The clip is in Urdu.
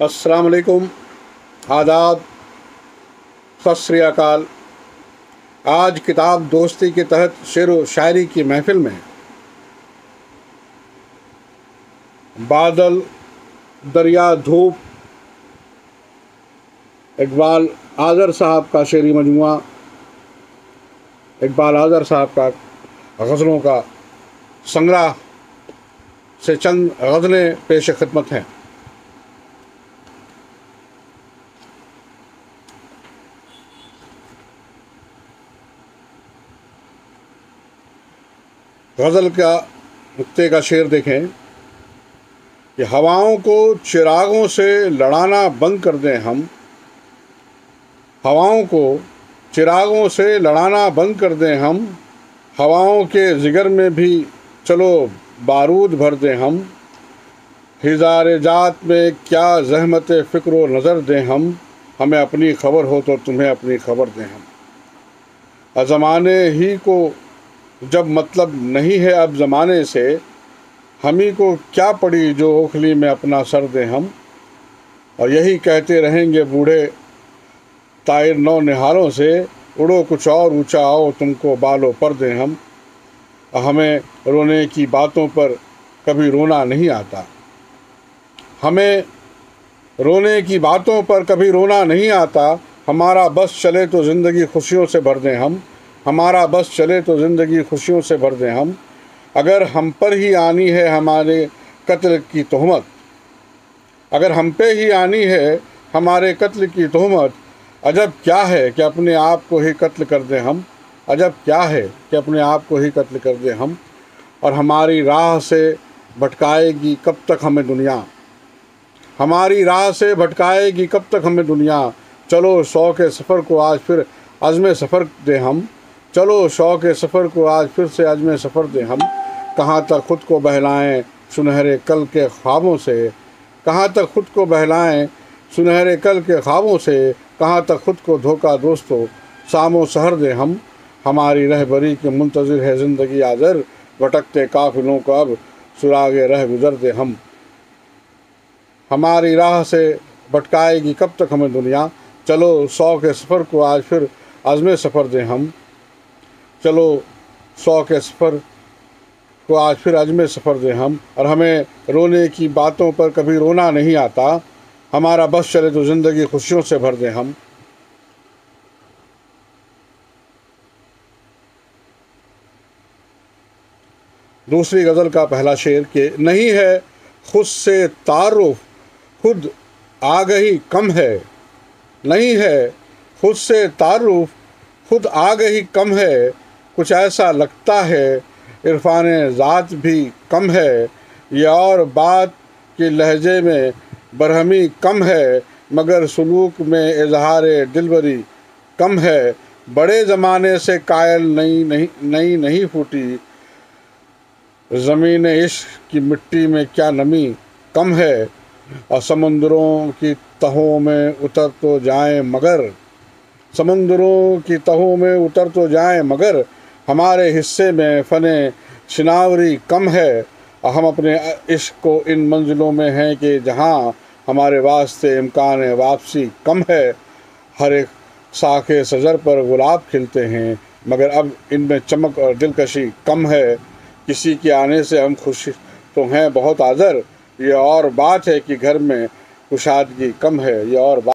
السلام علیکم، آداب، ست سری اکال۔ آج کتاب دوستی کے تحت شعر و شاعری کی محفل میں بادل، دریا، دھوپ، اقبال اعظر صاحب کا شعری مجموعہ، اقبال اعظر صاحب کا غزلوں کا سنگرہ سے چند غزلیں پیش خدمت ہیں۔ غزل کا نقطے کا شعر دیکھیں کہ ہواؤں کو چراغوں سے لڑانا بند کر دیں ہم، ہواؤں کو چراغوں سے لڑانا بند کر دیں ہم، ہواؤں کے جگر میں بھی چلو بارود بھر دیں ہم، ہزار جات میں کیا زحمت فکر و نظر دیں ہم، ہمیں اپنی خبر ہو تو تمہیں اپنی خبر دیں ہم۔ زمانے ہی کو جب مطلب نہیں ہے اب زمانے سے، ہمیں کو کیا پڑی جو اوکھلی میں اپنا سر دیں ہم، اور یہی کہتے رہیں گے بوڑھے طائر نو نہالوں سے، اڑو کچھ اور اونچا آؤ تم کو بالوں پر دیں ہم۔ ہمیں رونے کی باتوں پر کبھی رونا نہیں آتا، ہمیں رونے کی باتوں پر کبھی رونا نہیں آتا، ہمارا بس چلے تو زندگی خوشیوں سے بھر دیں ہم، ہمارا بس چلے تو زندگی خوشیوں سے بھر دیں ہم۔ اگر ہم پر ہی آنی ہے ہمارے قتل کی تہمت، اگر ہم پہ ہی آنی ہے ہمارے قتل کی تہمت، عجب کیا ہے کہ اپنے آپ کو ہی قتل کر دیں ہم، عجب کیا ہے کہ اپنے آپ کو ہی قتل کر دیں ہم۔ اور ہماری راہ سے بھٹکائے گی کب تک ہمیں دنیا، ہماری راہ سے بھٹکائے گی کب تک ہمیں دنیا، چلو شوق سفر کو آج پھر عزم سفر دیں ہم، چلو شوق سفر کو آج پھر سے عزم سفر دیں ہم۔ کہاں تک خود کو بہلائیں سنہرے کل کے خوابوں سے، کہاں تک خود کو بہلائیں سنہرے کل کے خوابوں سے، کہاں تک خود کو دھوکہ دوستو شام و سحر دیں ہم۔ ہماری رہبری کے منتظر ہے زندگی آذر، بھٹکتے قافلوں کو اب سراغ رہ گزر دیں ہم۔ ہماری راہ سے بھٹکائے گی کب تک ہمیں دنیا، چلو شوق سفر کو آج پھر عزم سفر دیں ہم، چلو شوق سفر کو آج پھر عزم سفر دیں ہم۔ اور ہمیں رونے کی باتوں پر کبھی رونا نہیں آتا، ہمارا بس چلے تو زندگی خوشیوں سے بھر دیں ہم۔ دوسری غزل کا پہلا شعر کہ نہیں ہے خود سے تعارف خود آگہی کم ہے، نہیں ہے خود سے تعارف خود آگہی کم ہے، کچھ ایسا لگتا ہے عرفان ذات بھی کم ہے، یہ اور بات کہ لہجے میں برہمی کم ہے، مگر سلوک میں اظہار دلبری کم ہے، بڑے زمانے سے قائل نئی نہیں پھوٹی، زمین عشق کی مٹی میں کیا نمی کم ہے، اور سمندروں کی تہوں میں اتر تو جائیں مگر، سمندروں کی تہوں میں اتر تو جائیں مگر، ہمارے حصے میں فن شناوری کم ہے، اور ہم اپنے عشق کو ان منزلوں میں ہیں کہ جہاں ہمارے واسطے امکان واپسی کم ہے، ہر ایک ساکھ شجر پر گلاب کھلتے ہیں مگر اب ان میں چمک اور دلکشی کم ہے، کسی کے آنے سے ہم خوش تو ہیں بہت آزر، یہ اور بات ہے کہ گھر میں کشادگی کم ہے، یہ اور بات